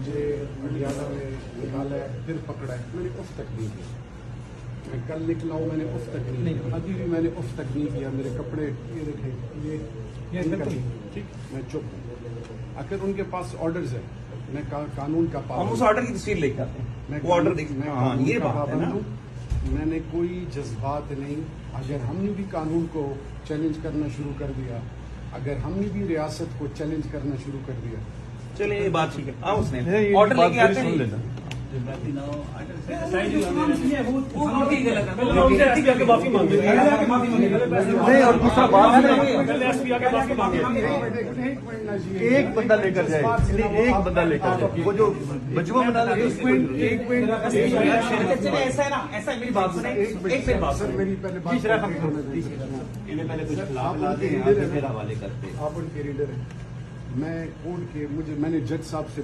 मुझे पटियाला में निकाला है, फिर पकड़ा है, मैंने उफ तक नहीं किया। मैं कल निकला हूँ, मैंने उफ तक नहीं किया, अभी भी मैंने उफ तक नहीं किया। मेरे कपड़े ये देखें, ये ठीक, मैं चुप हूँ। आखिर उनके पास ऑर्डर्स है, मैं कानून का हम पाबंद, उस ऑर्डर की तस्वीर लेके आते हैं, मैं वो ऑर्डर मैं हाँ कानून ये का बात है पाबंद ना। हूँ। मैंने कोई जज्बात नहीं। अगर हमने भी कानून को चैलेंज करना शुरू कर दिया, अगर हमने भी रियासत को चैलेंज करना शुरू कर दिया, चलिए ये बात ठीक है। हाँ उसने ये ऑर्डर बात लेके मेरी आते सुन हैं। लेना। नहीं, और दूसरा बात एक बंदा लेकर जाए, इसलिए एक बंदा लेकर जाए, वो जो मजबूर बना ले। एक मिनट ऐसा है ना, ऐसा मेरी बात सुने, एक मिनट बात सर, मेरी पहले बात इन्हें पहले कुछ आप उनके रीडर हैं, आप उनके रीडर हैं। मैं कोर्ट के मैंने जज साहब से